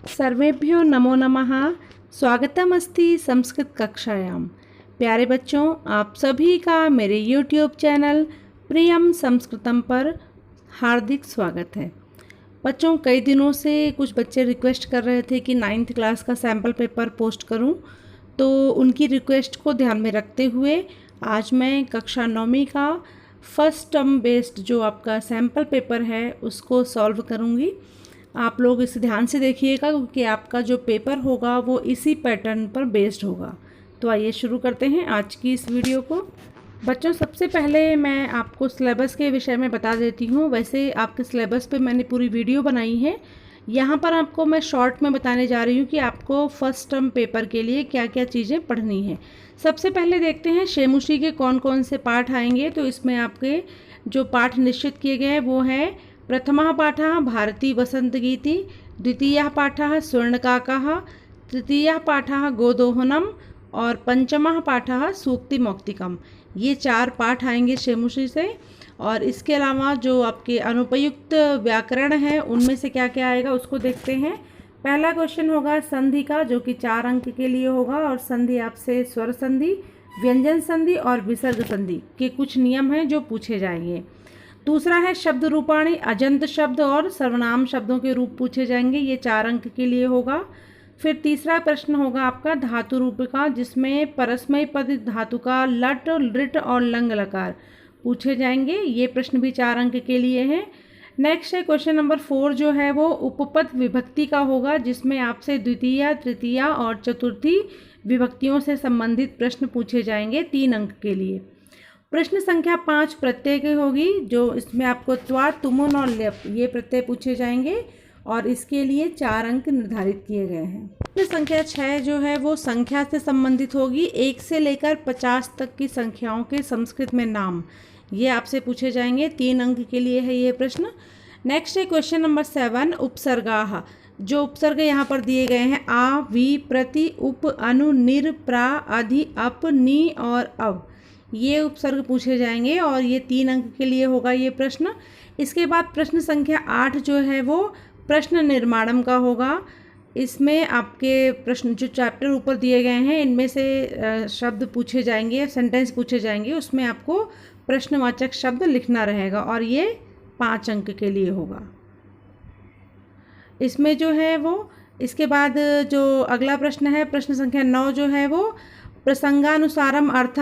सर्वेभ्यो नमो नमः। स्वागतम अस्ति संस्कृत कक्षायां। प्यारे बच्चों, आप सभी का मेरे YouTube चैनल प्रियम संस्कृतम पर हार्दिक स्वागत है। बच्चों, कई दिनों से कुछ बच्चे रिक्वेस्ट कर रहे थे कि 9th क्लास का सैम्पल पेपर पोस्ट करूं, तो उनकी रिक्वेस्ट को ध्यान में रखते हुए आज मैं कक्षा 9वीं का फर्स्ट टर्म बेस्ड जो आपका सैम्पल पेपर है उसको सॉल्व करूंगी। आप लोग इसे ध्यान से देखिएगा क्योंकि आपका जो पेपर होगा वो इसी पैटर्न पर बेस्ड होगा। तो आइए शुरू करते हैं आज की इस वीडियो को। बच्चों, सबसे पहले मैं आपको सिलेबस के विषय में बता देती हूँ। वैसे आपके सिलेबस पे मैंने पूरी वीडियो बनाई है, यहाँ पर आपको मैं शॉर्ट में बताने जा रही हूँ कि आपको फर्स्ट टर्म पेपर के लिए क्या क्या चीज़ें पढ़नी है। सबसे पहले देखते हैं शेमुशी के कौन कौन से पाठ आएंगे। तो इसमें आपके जो पाठ निश्चित किए गए हैं वो है प्रथमः पाठः भारती वसंतगीति, द्वितीयः पाठः स्वर्णकाकः, तृतीयः पाठः गोदोहनम और पंचमः पाठः सूक्तिमौक्तिकम। ये 4 पाठ आएंगे शेमुशी से। और इसके अलावा जो आपके अनुपयुक्त व्याकरण है उनमें से क्या क्या आएगा उसको देखते हैं। पहला क्वेश्चन होगा संधि का, जो कि 4 अंक के लिए होगा। और संधि आपसे स्वर संधि, व्यंजन संधि और विसर्ग संधि के कुछ नियम हैं जो पूछे जाएंगे। दूसरा है शब्द रूपाणी, अजंत शब्द और सर्वनाम शब्दों के रूप पूछे जाएंगे, ये 4 अंक के लिए होगा। फिर तीसरा प्रश्न होगा आपका धातु रूप का, जिसमें परस्मय पद धातु का लट, लृट और लंग लकार पूछे जाएंगे, ये प्रश्न भी 4 अंक के लिए है। नेक्स्ट है क्वेश्चन नंबर 4 जो है वो उपपद विभक्ति का होगा, जिसमें आपसे द्वितीय, तृतीया और चतुर्थी विभक्तियों से संबंधित प्रश्न पूछे जाएंगे 3 अंक के लिए। प्रश्न संख्या 5 प्रत्यय की होगी, जो इसमें आपको त्वा, तुमुन और लेप ये प्रत्यय पूछे जाएंगे और इसके लिए 4 अंक निर्धारित किए गए हैं। प्रश्न संख्या 6 जो है वो संख्या से संबंधित होगी, 1 से लेकर 50 तक की संख्याओं के संस्कृत में नाम, ये आपसे पूछे जाएंगे, 3 अंक के लिए है ये प्रश्न। नेक्स्ट है क्वेश्चन नंबर 7 उपसर्गाः, जो उपसर्ग यहाँ पर दिए गए हैं आ, वी, प्रति, उप, अनु, निर, प्रा, अधि, अप, नि और अव, ये उपसर्ग पूछे जाएंगे और ये 3 अंक के लिए होगा ये प्रश्न। इसके बाद प्रश्न संख्या 8 जो है वो प्रश्न निर्माणम का होगा। इसमें आपके प्रश्न जो चैप्टर ऊपर दिए गए हैं इनमें से शब्द पूछे जाएंगे, सेंटेंस पूछे जाएंगे, उसमें आपको प्रश्नवाचक शब्द लिखना रहेगा और ये 5 अंक के लिए होगा इसमें जो है वो। इसके बाद जो अगला प्रश्न है प्रश्न संख्या 9 जो है वो प्रसंगानुसारम अर्थ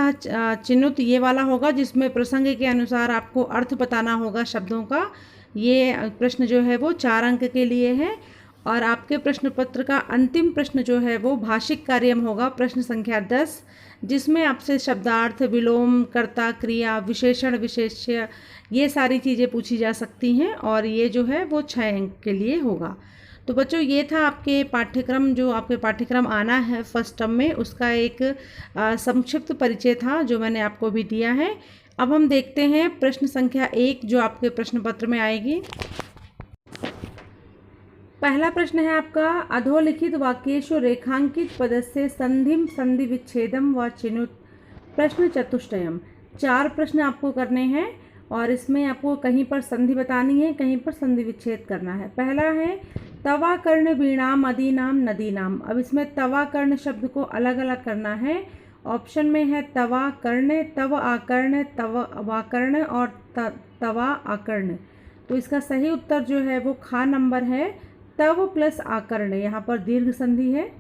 चिन्हुत, ये वाला होगा, जिसमें प्रसंग के अनुसार आपको अर्थ बताना होगा शब्दों का। ये प्रश्न जो है वो 4 अंक के लिए है। और आपके प्रश्न पत्र का अंतिम प्रश्न जो है वो भाषिक कार्यम होगा, प्रश्न संख्या 10, जिसमें आपसे शब्दार्थ, विलोम, कर्ता, क्रिया, विशेषण, विशेष्य, ये सारी चीज़ें पूछी जा सकती हैं और ये जो है वो 6 अंक के लिए होगा। तो बच्चों, ये था आपके पाठ्यक्रम, जो आपके पाठ्यक्रम आना है फर्स्ट टर्म में, उसका एक संक्षिप्त परिचय था जो मैंने आपको भी दिया है। अब हम देखते हैं प्रश्न संख्या 1 जो आपके प्रश्न पत्र में आएगी। पहला प्रश्न है आपका अधोलिखित वाक्येषु रेखांकित पदस्य संधिम संधि विच्छेदम व चिनुत प्रश्न चतुष्टयम। 4 प्रश्न आपको करने हैं और इसमें आपको कहीं पर संधि बतानी है, कहीं पर संधि विच्छेद करना है। पहला है तवा कर्ण वीणाम अदीनाम नदीनाम। अब इसमें तवा कर्ण शब्द को अलग अलग करना है। ऑप्शन में है तवा कर्ण, तव आकर्ण, तव वाकर्ण और तवा आकर्ण। तो इसका सही उत्तर जो है वो खा नंबर है, तव प्लस आकर्ण, यहाँ पर दीर्घ संधि है।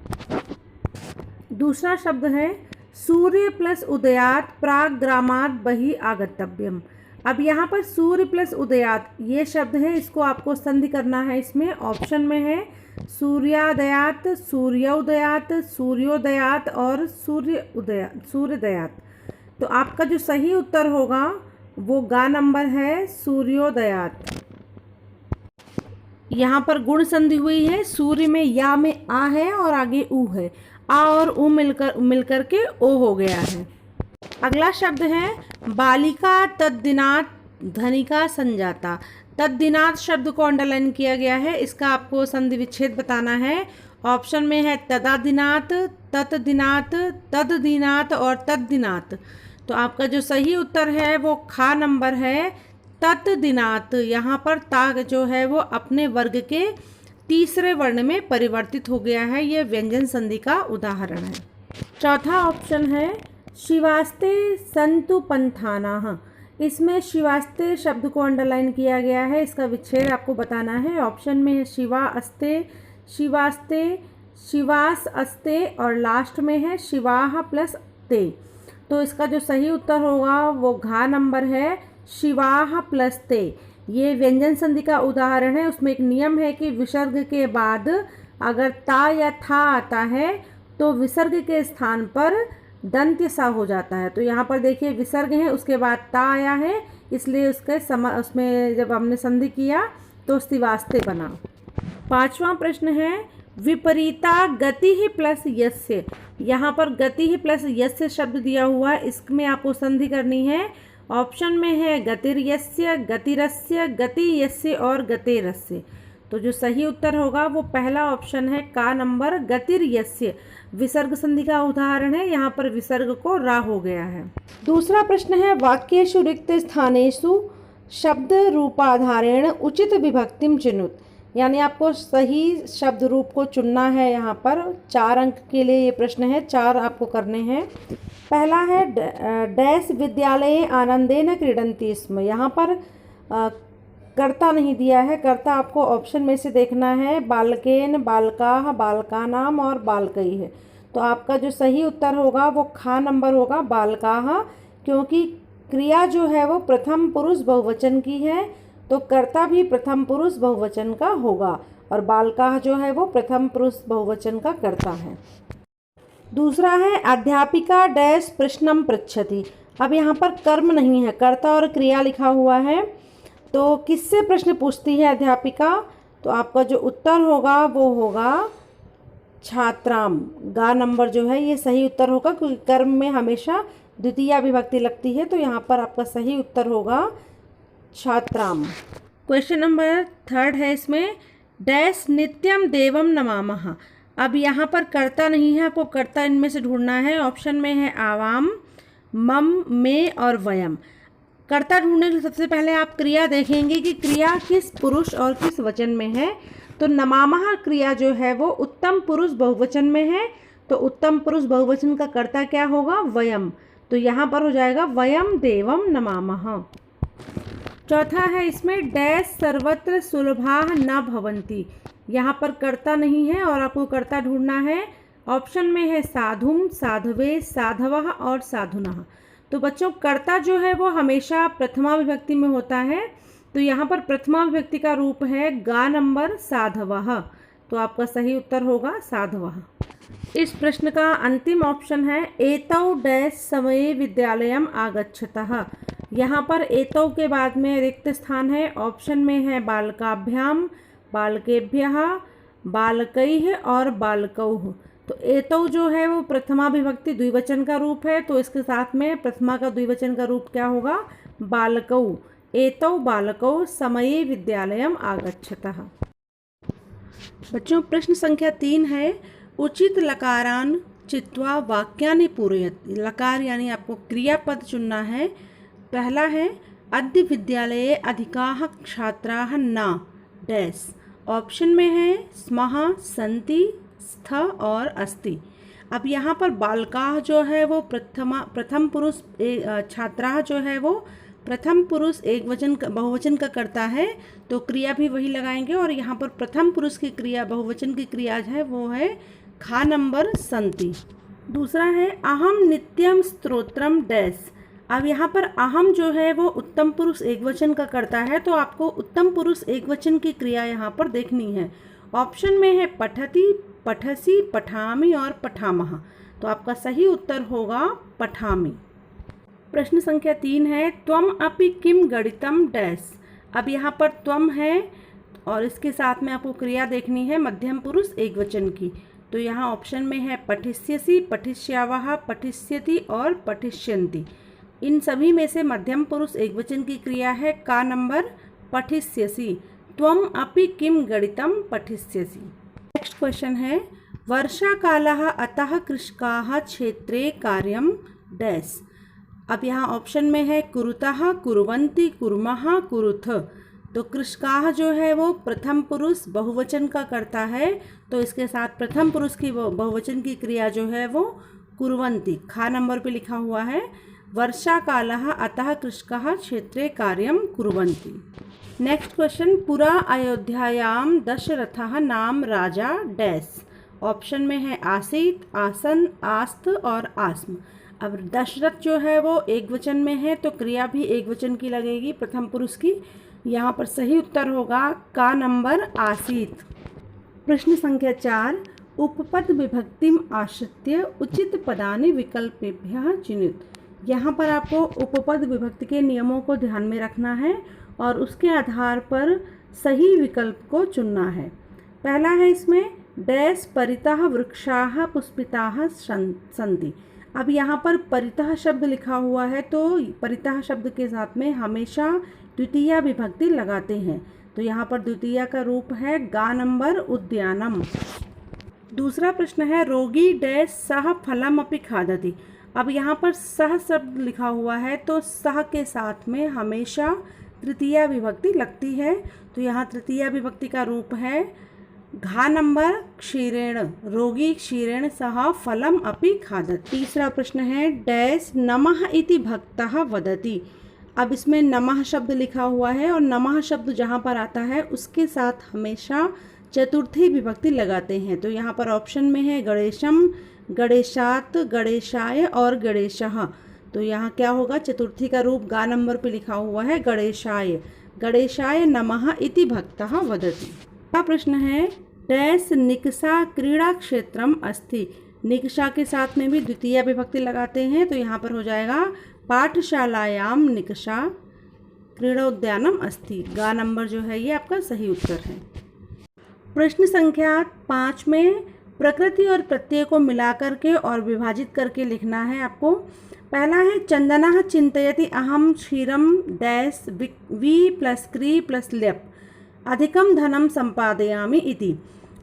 दूसरा शब्द है सूर्य प्लस उदयात प्राग ग्रामात बहि आगतव्यम। अब यहाँ पर सूर्य प्लस उदयात ये शब्द है, इसको आपको संधि करना है। इसमें ऑप्शन में है सूर्योदयात, सूर्योदयात, सूर्योदयात और सूर्यदयात। तो आपका जो सही उत्तर होगा वो गा नंबर है, सूर्योदयात। यहाँ पर गुण संधि हुई है, सूर्य में या में आ है और आगे ऊ है, आ और ऊ मिलकर के ओ हो गया है। अगला शब्द है बालिका तद्दिनात धनिका संजाता। तद्दिनात शब्द को अंडरलाइन किया गया है, इसका आपको संधि विच्छेद बताना है। ऑप्शन में है तदादिनात, तत्दिनात, तद्दिनात और तद्दिनात। तो आपका जो सही उत्तर है वो खा नंबर है, तत्दिनात। यहाँ पर ता जो है वो अपने वर्ग के तीसरे वर्ण में परिवर्तित हो गया है। यह व्यंजन संधि का उदाहरण है। चौथा ऑप्शन है शिवास्ते संतु पंथानाः। इसमें शिवास्ते शब्द को अंडरलाइन किया गया है। इसका विच्छेद आपको बताना है। ऑप्शन में है शिवा अस्ते, शिवास्ते, शिवास अस्ते और लास्ट में है शिवाह प्लस ते। तो इसका जो सही उत्तर होगा वो घ नंबर है, शिवाह प्लस ते। ये व्यंजन संधि का उदाहरण है। उसमें एक नियम है कि विसर्ग के बाद अगर ता या था आता है तो विसर्ग के स्थान पर दंत्य सा हो जाता है। तो यहाँ पर देखिए विसर्ग है, उसके बाद ता आया है, इसलिए उसमें जब हमने संधि किया तो स्तिवास्ते बना। पांचवा प्रश्न है विपरीता गति ही प्लस यस्य। यहाँ पर गति ही प्लस यस्य शब्द दिया हुआ है, इसमें आपको संधि करनी है। ऑप्शन में है गतिर्यस्य, गतिरस्य, गति यस्य और गतेरस्य। तो जो सही उत्तर होगा वो पहला ऑप्शन है का नंबर, गतिर्यस्य। विसर्ग संधि का उदाहरण है, यहाँ पर विसर्ग को रा हो गया है। दूसरा प्रश्न है वाक्येषु रिक्त स्थानेषु शब्द रूपाधारेण उचित विभक्तिम चिनुत। यानी आपको सही शब्द रूप को चुनना है। यहाँ पर 4 अंक के लिए ये प्रश्न है, 4 आपको करने हैं। पहला है डैश विद्यालये आनंदेन क्रीडन्ति स्म। यहाँ पर कर्ता नहीं दिया है। कर्ता आपको ऑप्शन में से देखना है, बालकेन, बालकाः, बालकानाम और बालकैः। तो आपका जो सही उत्तर होगा वो खा नंबर होगा, बालकाः, क्योंकि क्रिया जो है वो प्रथम पुरुष बहुवचन की है, तो कर्ता भी प्रथम पुरुष बहुवचन का होगा और बालकाः जो है वो प्रथम पुरुष बहुवचन का कर्ता है। दूसरा है अध्यापिका डैश प्रश्नम पृच्छति। अब यहाँ पर कर्म नहीं है, कर्ता और क्रिया लिखा हुआ है। तो किससे प्रश्न पूछती है अध्यापिका? तो आपका जो उत्तर होगा वो होगा छात्राम। गा नंबर जो है ये सही उत्तर होगा, क्योंकि कर्म में हमेशा द्वितीया विभक्ति लगती है। तो यहाँ पर आपका सही उत्तर होगा छात्राम। क्वेश्चन नंबर 3 है, इसमें डैश नित्यम देवम नमामः। अब यहाँ पर कर्ता नहीं है, आपको कर्ता इनमें से ढूंढना है। ऑप्शन में है आवाम, मम, में और वयम। कर्ता ढूंढने के लिए सबसे पहले आप क्रिया देखेंगे कि क्रिया किस पुरुष और किस वचन में है। तो नमामः क्रिया जो है वो उत्तम पुरुष बहुवचन में है, तो उत्तम पुरुष बहुवचन का कर्ता क्या होगा? वयम। तो यहाँ पर हो जाएगा वयम देवम नमामः। चौथा है इसमें डैश सर्वत्र सुलभाः न भवन्ति। यहाँ पर कर्ता नहीं है और आपको कर्ता ढूंढना है। ऑप्शन में है साधुम, साधवे, साधवः और साधुनः। तो बच्चों कर्ता जो है वो हमेशा प्रथमा विभक्ति में होता है। तो यहाँ पर प्रथमा विभक्ति का रूप है गा नंबर, साधवः। तो आपका सही उत्तर होगा साधवः। इस प्रश्न का अंतिम ऑप्शन है एतौ डैश समये विद्यालयम आगच्छतः। यहाँ पर एतौ के बाद में रिक्त स्थान है। ऑप्शन में है बालकाभ्याम, बालकेभ्यः, बालकैः और बालकौः। तो एतौ जो है वो प्रथमा विभक्ति द्विवचन का रूप है, तो इसके साथ में प्रथमा का द्विवचन का रूप क्या होगा? बालकौ। एतौ बालकौ समये विद्यालयम आगच्छतः। बच्चों प्रश्न संख्या 3 है उचित लकारान चित्वा वाक्यानि पूरयति। लकार यानी आपको क्रियापद चुनना है। पहला है अद्य विद्यालये अधिकाः छात्राः न डैश। ऑप्शन में है स्मः, सन्ति, स्थ और अस्ति। अब यहाँ पर बालकाः जो है वो प्रथम पुरुष, छात्राः जो है वो प्रथम पुरुष एक वचन बहुवचन का करता है, तो क्रिया भी वही लगाएंगे। और यहाँ पर प्रथम पुरुष की क्रिया बहुवचन की क्रिया है वो है खा नंबर, संति। दूसरा है अहम नित्यम स्तोत्रम डैश। अब यहाँ पर अहम जो है वो उत्तम पुरुष एकवचन का करता है, तो आपको उत्तम पुरुष एकवचन की क्रिया यहाँ पर देखनी है। ऑप्शन में है पठति, पठसि, पठामि और पठामः। तो आपका सही उत्तर होगा पठामि। प्रश्न संख्या 3 है त्वम अपि किम गणितम डैश। अब यहाँ पर त्वम है और इसके साथ में आपको क्रिया देखनी है मध्यम पुरुष एकवचन की। तो यहाँ ऑप्शन में है पठिष्यसि, पठिष्यावः, पठिष्यति और पठिष्यन्ति। इन सभी में से मध्यम पुरुष एकवचन की क्रिया है का नंबर, पठिष्यसि। त्वम अपि किम गणितम पठिष्यसि। नेक्स्ट क्वेश्चन है वर्षा कालः अतः कृषकाः क्षेत्रे कार्यम डैश। अब यहाँ ऑप्शन में है कुरुतः, कुर्वन्ति, कुर्मः, कुरुथ। तो कृषकाः जो है वो प्रथम पुरुष बहुवचन का करता है, तो इसके साथ प्रथम पुरुष की बहुवचन की क्रिया जो है वो कुर्वन्ति। खा नंबर पे लिखा हुआ है वर्षा कालः अतः कृषकाः क्षेत्रे कार्यं कुर्वन्ति। नेक्स्ट क्वेश्चन, पुरा अयोध्यायां दशरथः नाम राजा डैश। ऑप्शन में है आसीत, आसन, आस्त और आस्म। अब दशरथ जो है वो एक वचन में है, तो क्रिया भी एक वचन की लगेगी प्रथम पुरुष की। यहाँ पर सही उत्तर होगा का नंबर आसीत। प्रश्न संख्या 4, उपपद विभक्तिम आश्रित्य उचित पदानि विकल्पेभ्यः चिनुत। यहाँ पर आपको उपपद विभक्ति के नियमों को ध्यान में रखना है और उसके आधार पर सही विकल्प को चुनना है। पहला है इसमें डैश परितः वृक्षाः पुष्पिताः सन्ति। अब यहाँ पर परितः शब्द लिखा हुआ है, तो परितः शब्द के साथ में हमेशा द्वितीया विभक्ति लगाते हैं, तो यहाँ पर द्वितीया का रूप है गा नंबर उद्यानम। दूसरा प्रश्न है रोगी डैश सह फलम अपि खादति। अब यहाँ पर सह शब्द लिखा हुआ है, तो सह के साथ में हमेशा तृतीया विभक्ति लगती है, तो यहाँ तृतीया विभक्ति का रूप है घा नंबर क्षीरेण। रोगी क्षीरेण सह फलम अपि खादति। तीसरा प्रश्न है डैश नमः इति भक्तः वदति। अब इसमें नमः शब्द लिखा हुआ है और नमः शब्द जहाँ पर आता है उसके साथ हमेशा चतुर्थी विभक्ति लगाते हैं, तो यहाँ पर ऑप्शन में है गणेशम, गणेशात, गणेशाय और गणेशः। तो यहाँ क्या होगा, चतुर्थी का रूप गा नंबर पे लिखा हुआ है गणेशाय। गणेशाय नमः इति भक्तः वदति। का प्रश्न है डैश निकषा क्रीड़ा क्षेत्रम अस्ति। निकषा के साथ में भी द्वितीय विभक्ति लगाते हैं, तो यहाँ पर हो जाएगा पाठशालायाम निकषा क्रीड़ोद्यानम अस्ति। गा नंबर जो है ये आपका सही उत्तर है। प्रश्न संख्या 5 में प्रकृति और प्रत्यय को मिलाकर के और विभाजित करके लिखना है आपको। पहला है चंदनः चिंतयति अहम क्षीरम डैश वी प्लस क्री प्लस ल्यप अधिकम धनम संपादयामि इति।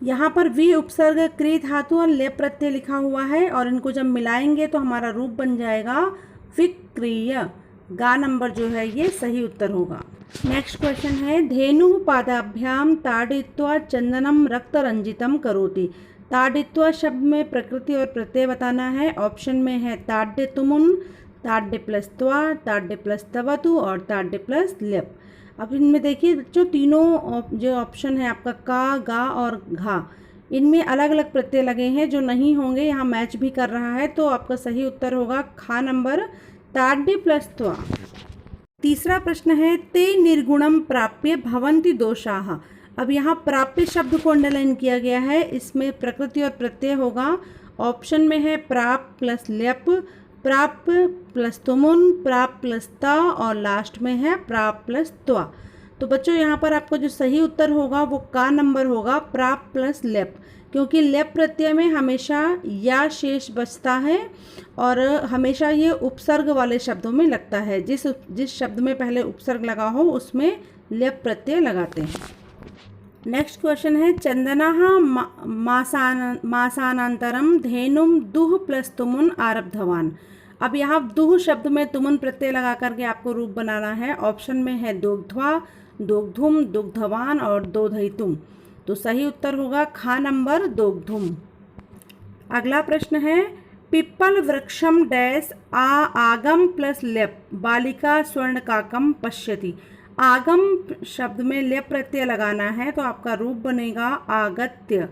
यहाँ पर वी उपसर्ग, क्री धातु और लेप प्रत्यय लिखा हुआ है और इनको जब मिलाएंगे तो हमारा रूप बन जाएगा विक्रिय। गा नंबर जो है ये सही उत्तर होगा। नेक्स्ट क्वेश्चन है धेनु पादाभ्याम ताडित्वा चंदनम रक्त रंजितम करोति। ताडित्वा शब्द में प्रकृति और प्रत्यय बताना है। ऑप्शन में है ताड्य तुमुन, ताड्य प्लस त्वा, ताड्य प्लस तवतु और ताड्य प्लस ल्यप। अब इनमें देखिए बच्चों तीनों जो ऑप्शन है आपका का, गा और घा, इनमें अलग अलग प्रत्यय लगे हैं जो नहीं होंगे, यहाँ मैच भी कर रहा है, तो आपका सही उत्तर होगा खा नंबर ताड्य प्लस त्वा। तीसरा प्रश्न है ते निर्गुणम प्राप्य भवन्ति दोषाः। अब यहाँ प्राप्य शब्द को अंडरलाइन किया गया है, इसमें प्रकृति और प्रत्यय होगा। ऑप्शन में है प्राप प्लस ल्यप, प्राप प्लस तुमुन, प्राप प्लस ता और लास्ट में है प्राप प्लस त्वा। तो बच्चों यहाँ पर आपको जो सही उत्तर होगा वो का नंबर होगा प्राप प्लस लेप, क्योंकि लेप प्रत्यय में हमेशा या शेष बचता है और हमेशा ये उपसर्ग वाले शब्दों में लगता है। जिस शब्द में पहले उपसर्ग लगा हो उसमें लेप प्रत्यय लगाते हैं। नेक्स्ट क्वेश्चन है चंदनः मासानंतरम धेनुम दुह प्लस तुमुन आरब्धवान। अब यहाँ दुह शब्द में तुमुन प्रत्यय लगा करके आपको रूप बनाना है। ऑप्शन में है दोग्ध्वा, दोग्धुम, दुग्धवान और दोधयितुम। तो सही उत्तर होगा खा नंबर दोग्धुम। अगला प्रश्न है पिप्पल वृक्षम डैश आगम प्लस लेप बालिका स्वर्ण काकम पश्यति। आगम शब्द में लेप प्रत्यय लगाना है तो आपका रूप बनेगा आगत्य।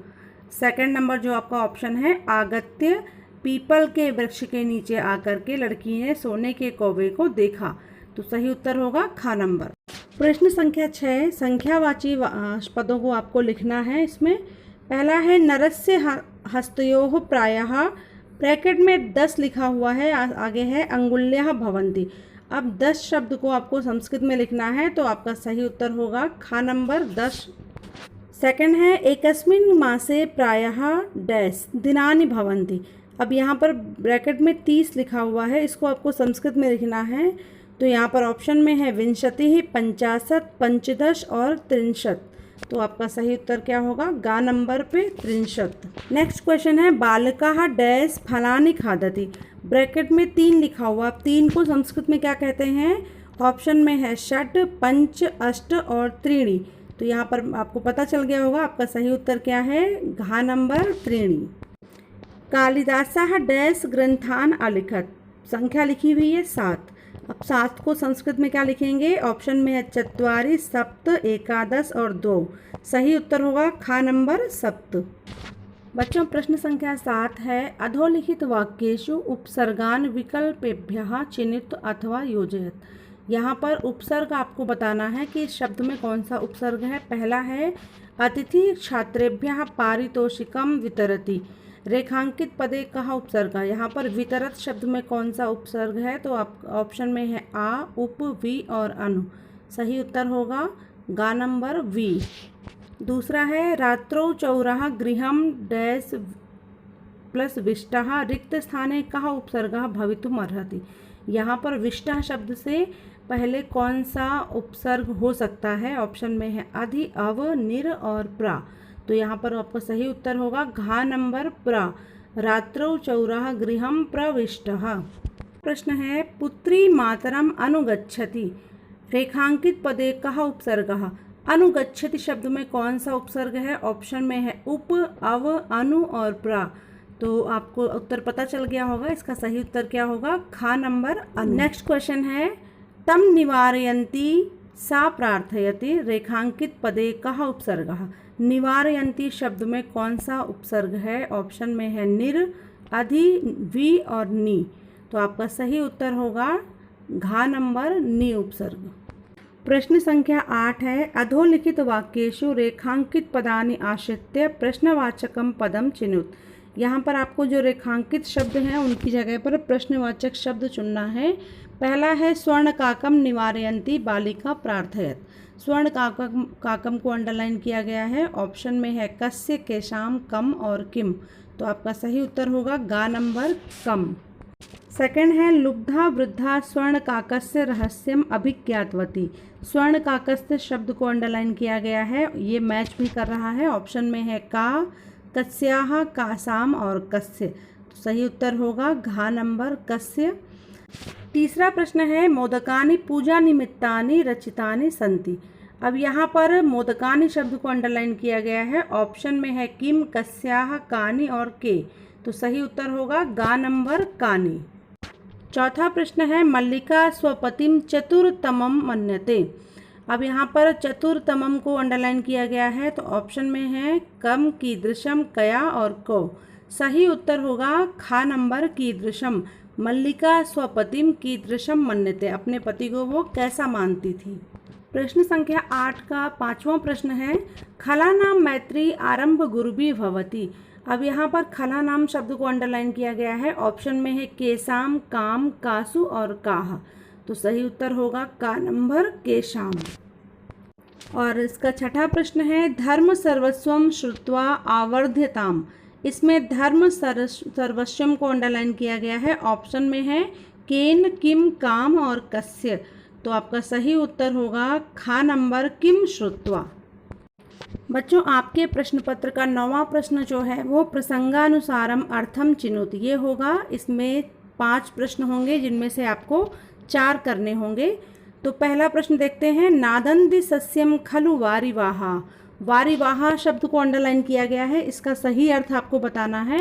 सेकंड नंबर जो आपका ऑप्शन है आगत्य, पीपल के वृक्ष के नीचे आकर के लड़की ने सोने के कौवे को देखा, तो सही उत्तर होगा खा नंबर। प्रश्न संख्या 6 संख्यावाची पदों को आपको लिखना है। इसमें पहला है नरस्य हस्तयोः प्रायः, ब्रैकेट में 10 लिखा हुआ है, आगे है अंगुल्यः भवन्ति। अब 10 शब्द को आपको संस्कृत में लिखना है तो आपका सही उत्तर होगा खा नंबर 10। सेकंड है एकस्मिन् मासे प्रायः डैश दिनानि भवन्ति। अब यहाँ पर ब्रैकेट में 30 लिखा हुआ है, इसको आपको संस्कृत में लिखना है। तो यहाँ पर ऑप्शन में है विंशतिः, 50, पंचदश और 63। तो आपका सही उत्तर क्या होगा गा नंबर पे 63। नेक्स्ट क्वेश्चन है बालकाः डैश फलानि खादति। ब्रैकेट में 3 लिखा हुआ, अब 3 को संस्कृत में क्या कहते हैं ऑप्शन में है षट, पंच, अष्ट और त्रीणि। तो यहाँ पर आपको पता चल गया होगा आपका सही उत्तर क्या है, घ नंबर त्रीणि। कालिदासः डैश ग्रंथान अलिखत, संख्या लिखी हुई है 7। अब 7 को संस्कृत में क्या लिखेंगे, ऑप्शन में है चत्वारि, सप्त, एकादश और 2। सही उत्तर होगा ख नंबर सप्त। बच्चों प्रश्न संख्या 7 है, अधोलिखित वाक्येषु उपसर्गान विकल्पेभ्यः चिन्हित अथवा योजयत। यहाँ पर उपसर्ग आपको बताना है कि इस शब्द में कौन सा उपसर्ग है। पहला है अतिथि छात्रेभ्यः पारितोषिकम वितरति, रेखांकित पदे कहा उपसर्ग है। यहाँ पर वितरत शब्द में कौन सा उपसर्ग है, तो आप ऑप्शन में है आ, उप, वी और अनु। सही उत्तर होगा ग नंबर वी। दूसरा है रात्रौ चौरः गृहं डैश प्लस विष्टः रिक्त स्थाने कहा उपसर्गः भवितुम अर्हति। यहाँ पर विष्टः शब्द से पहले कौन सा उपसर्ग हो सकता है, ऑप्शन में है अधि, अव, निर और प्रा। तो यहाँ पर आपका सही उत्तर होगा घ नंबर प्रा, रात्रौ चौरः गृहं प्रविष्टः। प्रश्न है पुत्री मातरम अनुगच्छति, रेखांकित पदे कहा उपसर्गः। अनुगच्छति शब्द में कौन सा उपसर्ग है, ऑप्शन में है उप, अव, अनु और प्रा। तो आपको उत्तर पता चल गया होगा, इसका सही उत्तर क्या होगा, ख नंबर अनु। नेक्स्ट क्वेश्चन है तम निवारयन्ति सा प्रार्थयति, रेखांकित पदे कहा उपसर्गः। निवारयन्ति शब्द में कौन सा उपसर्ग है, ऑप्शन में है निर, अधि, वी और नी। तो आपका सही उत्तर होगा घ नंबर नी उपसर्ग। प्रश्न संख्या 8 है, अधोलिखित वाक्येषु रेखांकित पदानि आश्रित्य प्रश्नवाचकम पदम चिनुत। यहाँ पर आपको जो रेखांकित शब्द हैं उनकी जगह पर प्रश्नवाचक शब्द चुनना है। पहला है स्वर्ण काकम निवारयन्ति बालिका प्रार्थयत। स्वर्ण काकम को अंडरलाइन किया गया है। ऑप्शन में है कस्य, केशाम, कम और किम। तो आपका सही उत्तर होगा ग नंबर कम। सेकंड है लुब्धा वृद्धा स्वर्ण काकस्य रहस्यम अभिज्ञातवती। स्वर्ण काकस्य शब्द को अंडरलाइन किया गया है, ये मैच भी कर रहा है। ऑप्शन में है का, कस्याः, कासाम और कस्य। तो सही उत्तर होगा घ नंबर कस्य। तीसरा प्रश्न है मोदकानि पूजा निमित्तानि रचितानि सन्ति। अब यहाँ पर मोदकानि शब्द को अंडरलाइन किया गया है। ऑप्शन में है किम, कस्याः, कानि और के। तो सही उत्तर होगा ग नंबर कानि। चौथा प्रश्न है मल्लिका स्वपतिम चतुरतमम मन्यते। अब यहाँ पर चतुरतमम को अंडरलाइन किया गया है। तो ऑप्शन में है कम, कीदृशम, कया और को। सही उत्तर होगा ख नंबर कीदृशम। मल्लिका स्वपतिम कीदृशम मन्यते, अपने पति को वो कैसा मानती थी। प्रश्न संख्या 8 का 5वां प्रश्न है खला नाम मैत्री आरंभ गुरुभी भवती। अब यहाँ पर खला नाम शब्द को अंडरलाइन किया गया है। ऑप्शन में है केसाम, काम, कासु और काह। तो सही उत्तर होगा का नंबर केशाम। और इसका छठा प्रश्न है धर्म सर्वस्वम श्रुत्वा आवर्ध्यताम। इसमें धर्म सर्वस्वम को अंडरलाइन किया गया है। ऑप्शन में है केन, किम, काम और कस्य। तो आपका सही उत्तर होगा ख नंबर किम श्रुत्वा। बच्चों आपके प्रश्न पत्र का 9वां प्रश्न जो है वो प्रसंगानुसारम अर्थम चिनुत ये होगा। इसमें 5 प्रश्न होंगे जिनमें से आपको 4 करने होंगे। तो पहला प्रश्न देखते हैं नादंदी सस्यम खलु वारिवाहा। वारिवाहा शब्द को अंडरलाइन किया गया है, इसका सही अर्थ आपको बताना है।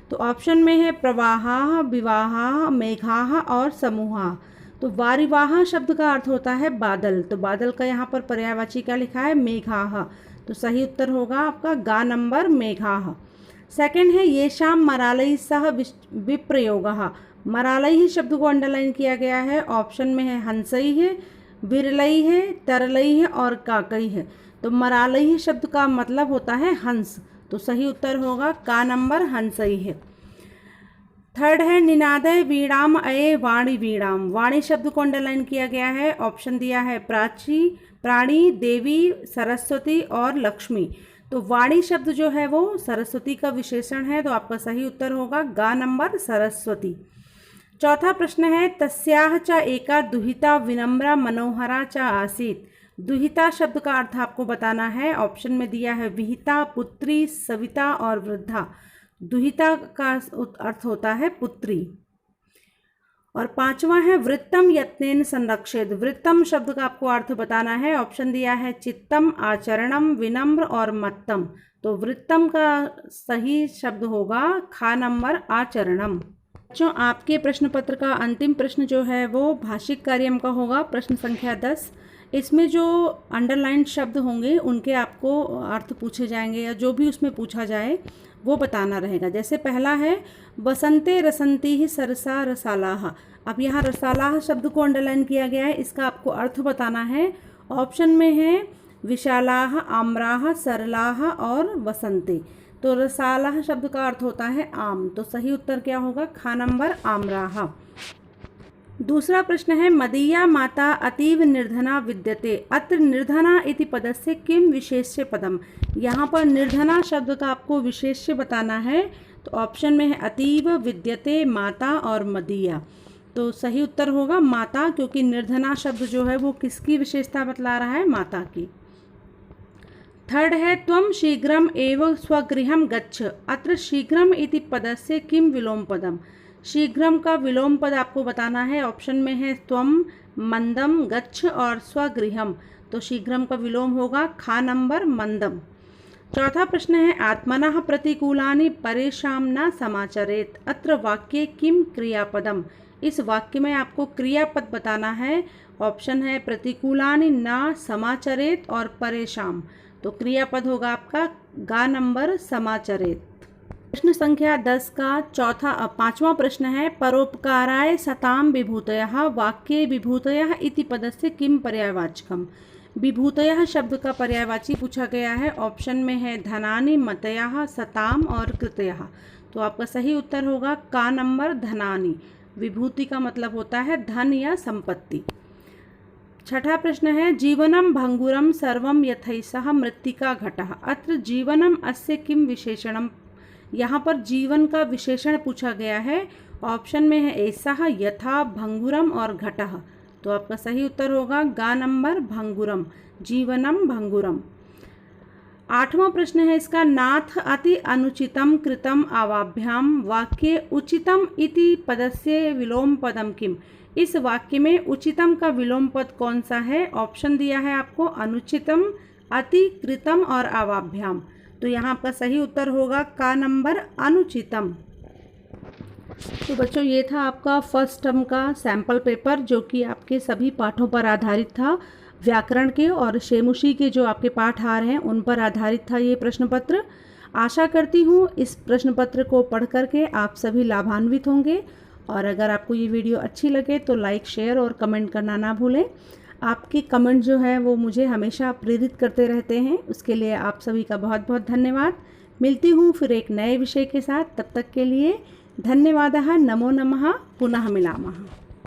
तो ऑप्शन में है प्रवाहा, विवाहा, मेघा और समूहा। तो वारिवाहा शब्द का अर्थ होता है बादल। तो बादल का यहाँ पर पर्यायवाची क्या लिखा है, मेघा। तो सही उत्तर होगा आपका ग नंबर मेघा। सेकंड है येषाम मरालय सह विप्रयोगः। मरालय शब्द को अंडरलाइन किया गया है। ऑप्शन में है हंसई है, विरलई है, तरलई है और काकई है। तो मरालय शब्द का मतलब होता है हंस। तो सही उत्तर होगा का नंबर हंसई है। थर्ड है निनादय वीणाम अये वाणी वीणाम। वाणी शब्द को अंडरलाइन किया गया है। ऑप्शन दिया है प्राची, प्राणी, देवी, सरस्वती और लक्ष्मी। तो वाणी शब्द जो है वो सरस्वती का विशेषण है। तो आपका सही उत्तर होगा ग नंबर सरस्वती। चौथा प्रश्न है तस्याह च एका दुहिता विनम्रा मनोहरा च आसीत। दुहिता शब्द का अर्थ आपको बताना है। ऑप्शन में दिया है विहिता, पुत्री, सविता और वृद्धा। दुहिता का अर्थ होता है पुत्री। और पांचवा है वृत्तम यत्नेन संरक्षित। वृत्तम शब्द का आपको अर्थ बताना है। ऑप्शन दिया है चित्तम, आचरणम, विनम्र और मत्तम। तो वृत्तम का सही शब्द होगा खा नंबर आचरणम। बच्चों, आपके प्रश्न पत्र का अंतिम प्रश्न जो है वो भाषिक कार्यम का होगा, प्रश्न संख्या 10। इसमें जो अंडरलाइन शब्द होंगे उनके आपको अर्थ पूछे जाएंगे, या जो भी उसमें पूछा जाए वो बताना रहेगा। जैसे पहला है बसंते रसंती ही सरसा रसालाह। अब यहाँ रसालाह शब्द को अंडरलाइन किया गया है, इसका आपको अर्थ बताना है। ऑप्शन में है विशालाह, आम्राह, सरलाह और वसंते। तो रसालाह शब्द का अर्थ होता है आम। तो सही उत्तर क्या होगा? खा नंबर आम्राह। दूसरा प्रश्न है मदीया माता अतीव निर्धना विद्यते, अत्र निर्धना इति पदस्य किम विशेष्य पदम। यहाँ पर निर्धना शब्द का आपको विशेष्य बताना है। तो ऑप्शन में है अतीव, विद्यते, माता और मदीया। तो सही उत्तर होगा माता, क्योंकि निर्धना शब्द जो है वो किसकी विशेषता बतला रहा है? माता की। थर्ड है त्वं शीघ्रम एव स्वगृहम गच्छ, अत्र शीघ्रम इति पदस्य किम विलोम पदम। शीघ्रम का विलोम पद आपको बताना है। ऑप्शन में है त्वम, मंदम, गच्छ और स्वगृहम। तो शीघ्रम का विलोम होगा खा नंबर मंदम। चौथा प्रश्न है आत्मनः प्रतिकूलानि परेषां न समाचरेत, अत्र वाक्ये किम क्रियापदम। इस वाक्य में आपको क्रियापद बताना है। ऑप्शन है प्रतिकूलानि न समाचरेत और परेशान। तो क्रियापद होगा आपका गा नंबर समाचरेत। प्रश्न संख्या 10 का पांचवा प्रश्न है परोपकाराय सताम विभूतयः, वाक्ये विभूतयः इति पदस्य किम पर्यायवाचकम। विभूतयः शब्द का पर्यायवाची पूछा गया है। ऑप्शन में है धनानि, मतयः, सताम और कृतयः। तो आपका सही उत्तर होगा का नंबर धनानि। विभूति का मतलब होता है धन या संपत्ति। छठा प्रश्न है जीवनम भंगुरम सर्वम यथैसह मृत्तिका घटः, अत्र जीवनम अस्य किम विशेषणम। यहाँ पर जीवन का विशेषण पूछा गया है। ऑप्शन में है ऐसा, यथा, भंगुरम और घटः। तो आपका सही उत्तर होगा गा नंबर भंगुरम, जीवनम भंगुरम। आठवां प्रश्न है इसका नाथ अति अनुचितम कृतम आवाभ्याम, वाक्ये उचितम इति पदस्य विलोम पदम किम। इस वाक्य में उचितम का विलोम पद कौन सा है? ऑप्शन दिया है आपको अनुचितम, अति, कृतम और आवाभ्याम। तो यहाँ आपका सही उत्तर होगा का नंबर अनुचितम। तो बच्चों, ये था आपका फर्स्ट टर्म का सैम्पल पेपर, जो कि आपके सभी पाठों पर आधारित था। व्याकरण के और शेमुशी के जो आपके पाठ आ रहे हैं उन पर आधारित था ये प्रश्न पत्र। आशा करती हूँ इस प्रश्न पत्र को पढ़ करके आप सभी लाभान्वित होंगे। और अगर आपको ये वीडियो अच्छी लगे तो लाइक, शेयर और कमेंट करना ना भूलें। आपकी कमेंट जो है वो मुझे हमेशा प्रेरित करते रहते हैं। उसके लिए आप सभी का बहुत बहुत धन्यवाद। मिलती हूँ फिर एक नए विषय के साथ। तब तक के लिए धन्यवादः। नमो नमः। पुनः मिलामः।